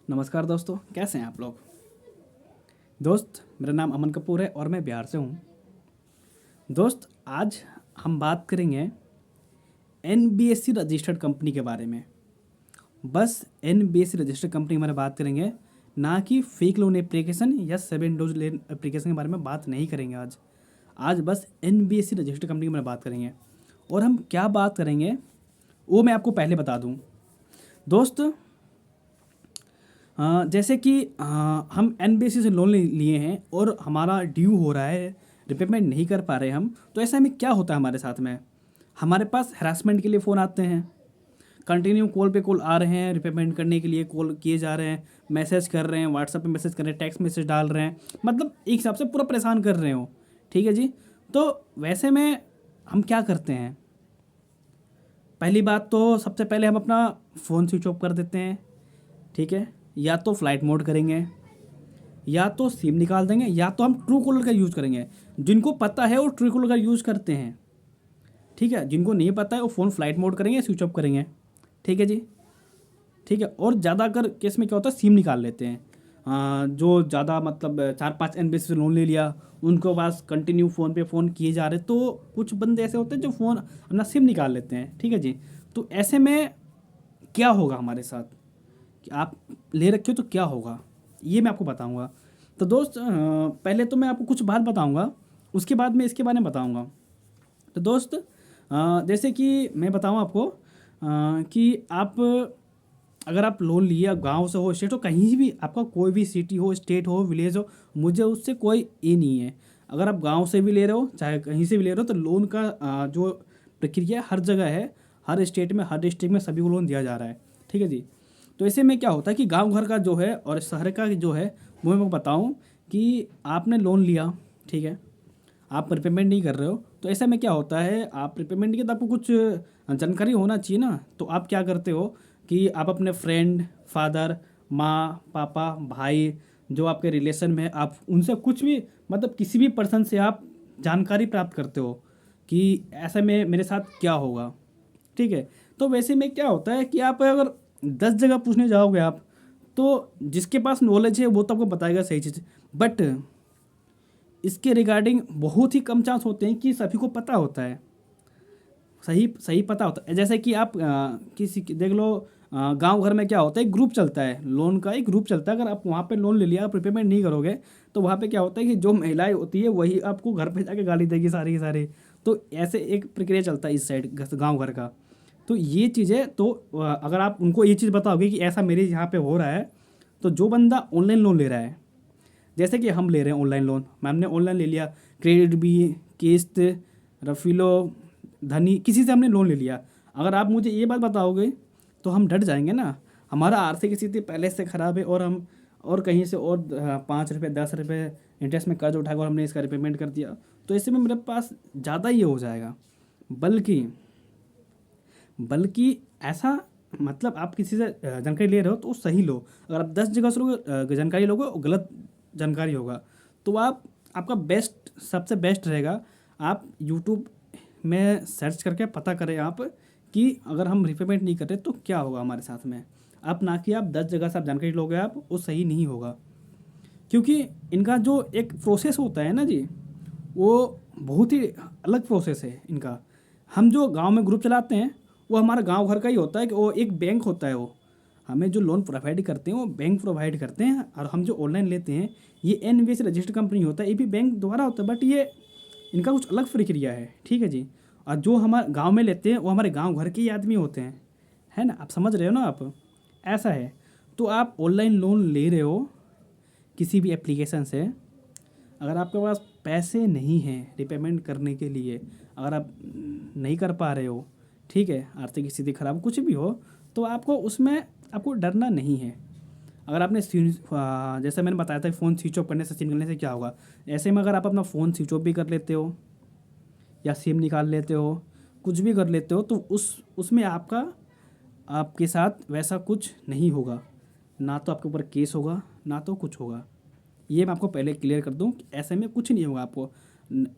नमस्कार दोस्तों, कैसे हैं आप लोग। दोस्त, मेरा नाम अमन कपूर है और मैं बिहार से हूँ। दोस्त, आज हम बात करेंगे एनबीएससी रजिस्टर्ड कंपनी के बारे में। बस एनबीएससी रजिस्टर्ड कंपनी के बारे में बात करेंगे, ना कि फेक लोन एप्लीकेशन या 7 डोज लोन एप्लीकेशन के बारे में बात नहीं करेंगे। आज आज बस एनबीएससी रजिस्टर्ड कंपनी के बारे में बात करेंगे। और हम क्या बात करेंगे वो मैं आपको पहले बता दूँ। दोस्त, जैसे कि हम एनबीएफसी से लोन लिए हैं और हमारा ड्यू हो रहा है, रिपेमेंट नहीं कर पा रहे हम, तो ऐसा में क्या होता है हमारे साथ में। हमारे पास हरासमेंट के लिए फ़ोन आते हैं, कंटिन्यू कॉल पे कॉल आ रहे हैं, रिपेमेंट करने के लिए कॉल किए जा रहे हैं, मैसेज कर रहे हैं, व्हाट्सएप पे मैसेज कर रहे हैं, टेक्स्ट मैसेज डाल रहे हैं, मतलब एक हिसाब से पूरा परेशान कर रहे हो। ठीक है जी। तो वैसे में हम क्या करते हैं, पहली बात तो सबसे पहले हम अपना फ़ोन स्विच ऑफ कर देते हैं। ठीक है, या तो फ्लाइट मोड करेंगे, या तो सिम निकाल देंगे, या तो हम ट्रू कॉलर का यूज़ करेंगे। जिनको पता है वो ट्रू कॉलर का यूज़ करते हैं। ठीक है, जिनको नहीं पता है वो फ़ोन फ्लाइट मोड करेंगे, स्विच ऑफ करेंगे। ठीक है जी। ठीक है, और ज़्यादातर केस में क्या होता है, सिम निकाल लेते हैं। जो ज़्यादा मतलब 4-5 MB से लोन ले लिया, उनको पास कंटिन्यू फ़ोन पे फ़ोन किए जा रहे, तो कुछ बंदे ऐसे होते हैं जो फ़ोन अपना सिम निकाल लेते हैं। ठीक है जी। तो ऐसे में क्या होगा हमारे साथ कि आप ले रखे हो तो क्या होगा, ये मैं आपको बताऊंगा। तो दोस्त, पहले तो मैं आपको कुछ बात बताऊंगा, उसके बाद मैं इसके बारे में बताऊंगा। तो दोस्त, जैसे कि मैं बताऊं आपको कि आप अगर आप लोन लिए, गांव से हो, स्टेट हो, कहीं भी आपका कोई भी सिटी हो, स्टेट हो, विलेज हो, मुझे उससे कोई ये नहीं है। अगर आप गांव से भी ले रहे हो, चाहे कहीं से भी ले रहे हो, तो लोन का जो प्रक्रिया हर जगह है, हर स्टेट में, हर डिस्ट्रिक्ट में सभी को लोन दिया जा रहा है। ठीक है जी। तो ऐसे में क्या होता है कि गांव घर का जो है और शहर का जो है, वो मैं बताऊं कि आपने लोन लिया, ठीक है, आप रिपेमेंट नहीं कर रहे हो, तो ऐसे में क्या होता है, आप रिपेमेंट नहीं करते, आपको कुछ जानकारी होना चाहिए ना। तो आप क्या करते हो कि आप अपने फ्रेंड, फादर, माँ, पापा, भाई, जो आपके रिलेशन में है, आप उनसे कुछ भी मतलब किसी भी पर्सन से आप जानकारी प्राप्त करते हो कि ऐसे में मेरे साथ क्या होगा। ठीक है। तो वैसे में क्या होता है कि आप अगर 10 जगह पूछने जाओगे आप, तो जिसके पास नॉलेज है वो तो आपको बताएगा सही चीज़, बट इसके रिगार्डिंग बहुत ही कम चांस होते हैं कि सभी को पता होता है, सही सही पता होता है। जैसे कि आप देख लो, गांव घर में क्या होता है, एक ग्रुप चलता है, लोन का एक ग्रुप चलता है। अगर आप वहाँ पे लोन ले लिया, आप रिपेमेंट नहीं करोगे, तो वहाँ पे क्या होता है कि जो महिलाएं होती है वही आपको घर पे जाके गाली देगी सारी की सारी। तो ऐसे एक प्रक्रिया चलता है इस साइड गांव घर का। तो ये चीज़ें तो अगर आप उनको ये चीज़ बताओगे कि ऐसा मेरे यहाँ पे हो रहा है, तो जो बंदा ऑनलाइन लोन ले रहा है, जैसे कि हम ले रहे हैं ऑनलाइन लोन, मैम ने ऑनलाइन ले लिया, क्रेडिट भी, किस्त, रफीलो, धनी, किसी से हमने लोन ले लिया, अगर आप मुझे ये बात बताओगे तो हम डर जाएंगे ना। हमारा आर्थिक स्थिति पहले से ख़राब है और हम और कहीं से और 5 रुपये 10 रुपये इंटरेस्ट में कर्ज उठाकर हमने इसका रिपेमेंट कर दिया, तो ऐसे में मेरे पास ज़्यादा ये हो जाएगा। बल्कि बल्कि ऐसा मतलब आप किसी से जानकारी ले रहे हो तो वो सही लो। अगर आप 10 जगह से जानकारी लोगे और गलत जानकारी होगा, तो आप आपका बेस्ट, सबसे बेस्ट रहेगा, आप यूट्यूब में सर्च करके पता करें आप कि अगर हम रिपेमेंट नहीं कर रहे तो क्या होगा हमारे साथ में। आप ना कि आप 10 जगह से आप जानकारी लोगे, आप वो सही नहीं होगा। क्योंकि इनका जो एक प्रोसेस होता है ना जी, वो बहुत ही अलग प्रोसेस है इनका। हम जो गांव में ग्रुप चलाते हैं वो हमारा गांव घर का ही होता है कि वो एक बैंक होता है, वो हमें जो लोन प्रोवाइड करते हैं वो बैंक प्रोवाइड करते हैं, और हम जो ऑनलाइन लेते हैं ये एनबीएफसी रजिस्टर्ड कंपनी होता है, ये भी बैंक द्वारा होता है, बट ये इनका कुछ अलग प्रक्रिया है। ठीक है जी। और जो हमारे गांव में लेते हैं वो हमारे गांव घर के ही आदमी होते हैं, है ना, आप समझ रहे हो ना आप, ऐसा है। तो आप ऑनलाइन लोन ले रहे हो किसी भी एप्लीकेशन से, अगर आपके पास पैसे नहीं हैं रिपेमेंट करने के लिए, अगर आप नहीं कर पा रहे हो, ठीक है, आर्थिक स्थिति खराब कुछ भी हो, तो आपको उसमें आपको डरना नहीं है। अगर आपने जैसे मैंने बताया था फ़ोन स्विच ऑफ करने से, सिम निकलने से क्या होगा, ऐसे में अगर आप अपना फ़ोन स्विच ऑफ भी कर लेते हो या सिम निकाल लेते हो, कुछ भी कर लेते हो, तो उसमें आपके साथ वैसा कुछ नहीं होगा, ना तो आपके ऊपर केस होगा, ना तो कुछ होगा। ये मैं आपको पहले क्लियर कर दूं कि ऐसे में कुछ नहीं होगा आपको।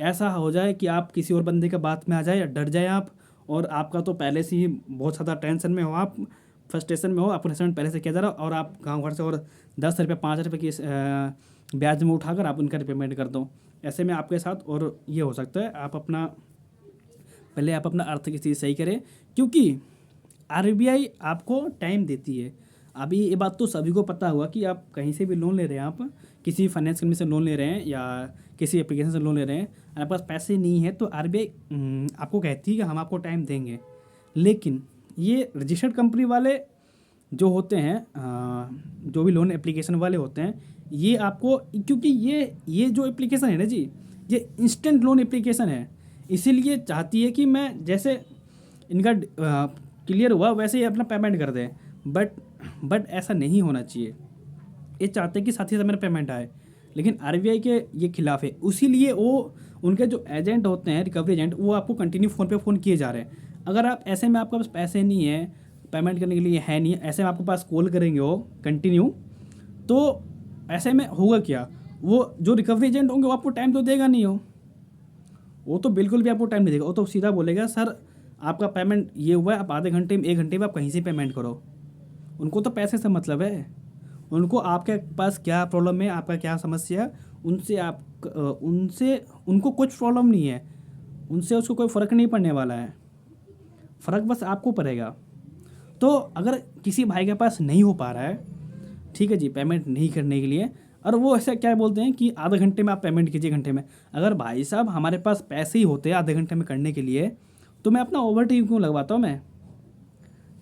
ऐसा हो जाए कि आप किसी और बंदे के बात में आ जाए या डर जाए आप, और आपका तो पहले से ही बहुत ज़्यादा टेंशन में हो आप, फ्रस्ट्रेशन में हो, आपको रिफंड पहले से किया जा रहा हो और आप गाँव घर से और 10 रुपये 5 रुपये की ब्याज में उठाकर आप उनका रिपेमेंट कर दो। ऐसे में आपके साथ और ये हो सकता है। पहले आप अपना आर्थिक स्थिति सही करें, क्योंकि आरबीआई आपको टाइम देती है। अभी ये बात तो सभी को पता हुआ कि आप कहीं से भी लोन ले रहे हैं, आप किसी फाइनेंस कंपनी से लोन ले रहे हैं या किसी एप्लीकेशन से लोन ले रहे हैं, आपके पास पैसे नहीं है तो आरबीआई आपको कहती है कि हम आपको टाइम देंगे। लेकिन ये रजिस्टर्ड कंपनी वाले जो होते हैं, जो भी लोन एप्लीकेशन वाले होते हैं, ये आपको, क्योंकि ये जो एप्लीकेशन है ना जी, ये इंस्टेंट लोन एप्लीकेशन है, इसीलिए चाहती है कि मैं जैसे इनका क्लियर हुआ वैसे ही अपना पेमेंट कर दें। बट ऐसा नहीं होना चाहिए। ये चाहते हैं कि साथ ही साथ मेरा पेमेंट आए, लेकिन आरबीआई के ये खिलाफ है। उसीलिए वो उनके जो एजेंट होते हैं, रिकवरी एजेंट, वो आपको कंटिन्यू फ़ोन पे फ़ोन किए जा रहे हैं। अगर आप ऐसे में आपके पास पैसे नहीं है, पेमेंट करने के लिए है नहीं, ऐसे में आपके पास कॉल करेंगे वो कंटिन्यू, तो ऐसे में होगा क्या, वो जो रिकवरी एजेंट होंगे वो आपको टाइम तो देगा नहीं हो, वो तो बिल्कुल भी आपको टाइम नहीं देगा। वो तो सीधा बोलेगा सर आपका पेमेंट ये हुआ है, आप आधे घंटे में 1 घंटे में आप कहीं से पेमेंट करो। उनको तो पैसे से मतलब है, उनको आपके पास क्या प्रॉब्लम है, आपका क्या समस्या है, उनको कुछ प्रॉब्लम नहीं है, उनसे उसको कोई फ़र्क नहीं पड़ने वाला है। फ़र्क बस आपको पड़ेगा। तो अगर किसी भाई के पास नहीं हो पा रहा है, ठीक है जी, पेमेंट नहीं करने के लिए, और वो ऐसा क्या बोलते हैं कि आधे घंटे में आप पेमेंट कीजिए, घंटे में। अगर भाई साहब हमारे पास पैसे ही होते हैं आधे घंटे में करने के लिए, तो मैं अपना ओवर ड्यू क्यों लगवाता हूँ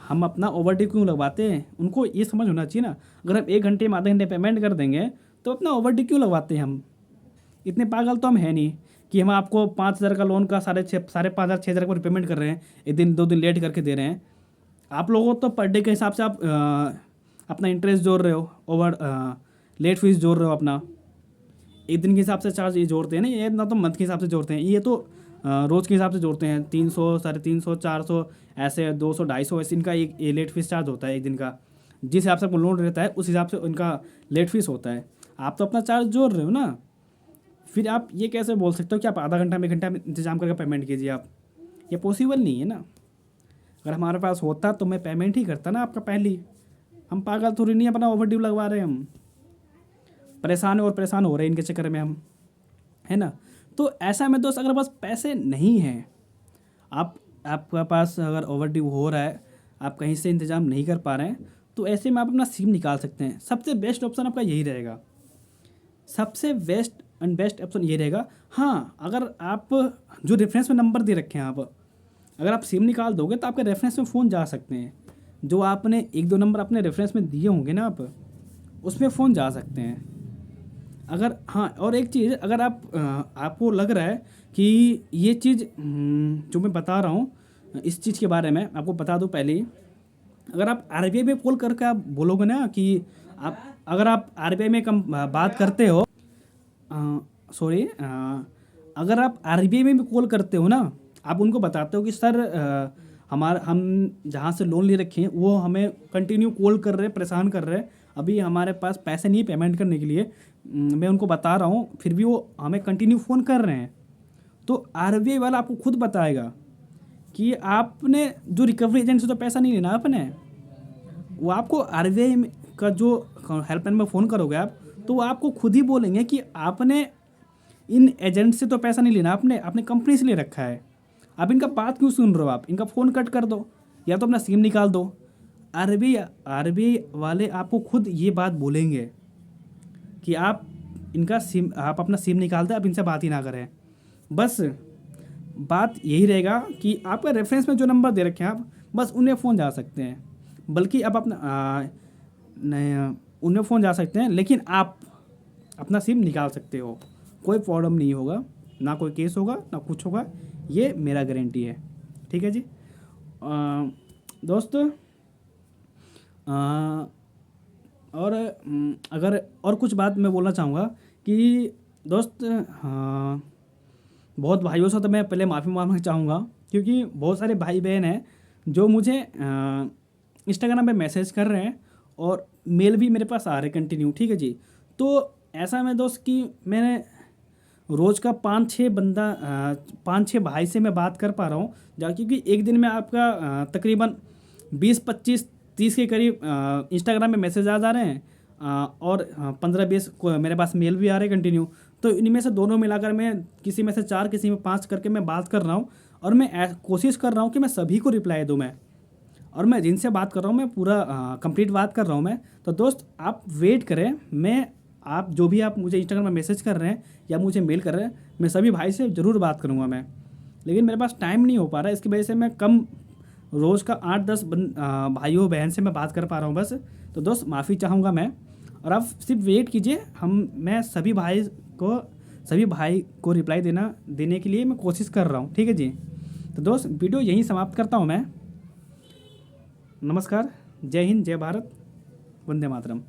हम अपना ओवर ड्यू क्यों लगवाते हैं? उनको ये समझ होना चाहिए ना। अगर हम 1 घंटे में आधे घंटे पेमेंट कर देंगे तो अपना ओवर ड्यू क्यों लगवाते हैं हम? इतने पागल तो हम है नहीं कि हम आपको 5,000 का लोन का 5,500 6,000 का रिपेमेंट कर रहे हैं, 1 दिन 2 दिन लेट करके दे रहे हैं। आप लोगों को तो पर डे के हिसाब से आप अपना इंटरेस्ट जोड़ रहे हो, लेट फीस जोड़ रहे हो अपना। 1 दिन के हिसाब से चार्ज ये जोड़ते हैं ना, ये ना तो मंथ के हिसाब से जोड़ते हैं, ये तो रोज़ के हिसाब से जोड़ते हैं। 300 350 400 ऐसे 200 250 ऐसे इनका एक लेट फीस चार्ज होता है 1 दिन का। जिस हिसाब से आपको लोन रहता है उस हिसाब से उनका लेट फीस होता है। आप तो अपना चार्ज जोड़ रहे हो ना, फिर आप ये कैसे बोल सकते हो कि आप आधा घंटा में 1 घंटा में इंतजाम करके पेमेंट कीजिए आप? ये पॉसिबल नहीं है ना। अगर हमारे पास होता तो मैं पेमेंट ही करता ना आपका पहले। हम पागल थोड़ी नहीं अपना ओवर ड्यू लगवा रहे हैं, हम परेशान और परेशान हो रहे हैं इनके चक्कर में हम, है ना। तो ऐसा में दोस्त, अगर बस पैसे नहीं हैं, आपके पास अगर ओवर ड्यू हो रहा है, आप कहीं से इंतज़ाम नहीं कर पा रहे हैं, तो ऐसे में आप अपना सिम निकाल सकते हैं। सबसे बेस्ट ऑप्शन आपका यही रहेगा, सबसे बेस्ट ऑप्शन ये रहेगा। हाँ, अगर आप जो रेफरेंस में नंबर दे रखे हैं, अगर आप सिम निकाल दोगे तो आपके रेफरेंस में फ़ोन जा सकते हैं। जो आपने 1-2 नंबर अपने रेफरेंस में दिए होंगे ना, आप उसमें फ़ोन जा सकते हैं। अगर हाँ, और एक चीज़, अगर आपको लग रहा है कि ये चीज़ जो मैं बता रहा हूँ इस चीज़ के बारे में, आपको बता दूँ पहले ही, अगर आप आरबीआई में कॉल करके आप बोलोगे ना कि अगर आप आरबीआई में बात करते हो, अगर आप आरबीआई में भी कॉल करते हो ना, आप उनको बताते हो कि सर हम जहाँ से लोन ले रखे हैं वो हमें कंटिन्यू कॉल कर रहे हैं, परेशान कर रहे हैं, अभी हमारे पास पैसे नहीं पेमेंट करने के लिए, मैं उनको बता रहा हूँ फिर भी वो हमें कंटिन्यू फ़ोन कर रहे हैं, तो आरबीआई वाला आपको खुद बताएगा कि आपने जो रिकवरी एजेंट से तो पैसा नहीं लेना आपने, वो आपको आरबीआई का जो हेल्पलाइन में फ़ोन करोगे आप, तो वो आपको खुद ही बोलेंगे कि आपने इन एजेंट से तो पैसा नहीं लेना, आपने अपने कंपनी से ले रखा है, आप इनका बात क्यों सुन रहे हो? आप इनका फ़ोन कट कर दो या तो अपना सिम निकाल दो। आरबीआई वाले आपको खुद ये बात बोलेंगे कि आप अपना सिम निकाल दें, आप इनसे बात ही ना करें। बस बात यही रहेगा कि आपका रेफरेंस में जो नंबर दे रखे हैं आप बस उन्हें फ़ोन जा सकते हैं, बल्कि आप उन्हें फ़ोन जा सकते हैं, लेकिन आप अपना सिम निकाल सकते हो, कोई प्रॉब्लम नहीं होगा, ना कोई केस होगा ना कुछ होगा, ये मेरा गारंटी है। ठीक है जी दोस्त। और अगर और कुछ बात मैं बोलना चाहूँगा कि दोस्त, बहुत भाइयों से तो मैं पहले माफ़ी मांगना चाहूँगा, क्योंकि बहुत सारे भाई बहन हैं जो मुझे इंस्टाग्राम पे मैसेज कर रहे हैं और मेल भी मेरे पास आ रहे कंटिन्यू। ठीक है जी, तो ऐसा मैं दोस्त कि मैंने रोज़ का 5-6 भाई से मैं बात कर पा रहा हूँ, क्योंकि एक दिन में आपका तकरीबन 20-25 30 के करीब इंस्टाग्राम में मैसेज आ जा रहे हैं, और 15-20 को मेरे पास मेल भी आ रहे हैं कंटिन्यू। तो इनमें से दोनों मिलाकर मैं किसी में से 4 किसी में 5 करके मैं बात कर रहा हूँ, और मैं कोशिश कर रहा हूँ कि मैं सभी को रिप्लाई दूँ मैं, और मैं जिनसे बात कर रहा हूँ मैं पूरा कंप्लीट बात कर रहा हूँ मैं। तो दोस्त आप वेट करें, आप जो भी आप मुझे इंस्टाग्राम में मैसेज कर रहे हैं या मुझे मेल कर रहे हैं, मैं सभी भाई से ज़रूर बात करूँगा मैं। लेकिन मेरे पास टाइम नहीं हो पा रहा है, इसकी वजह से मैं कम रोज़ का 8-10 भाइयों बहन से मैं बात कर पा रहा हूँ बस। तो दोस्त माफ़ी चाहूँगा मैं, और आप सिर्फ वेट कीजिए, मैं सभी भाई को रिप्लाई देने के लिए मैं कोशिश कर रहा हूँ, ठीक है जी। तो दोस्त वीडियो यहीं समाप्त करता हूँ मैं। नमस्कार, जय हिंद, जय भारत, वंदे मातरम।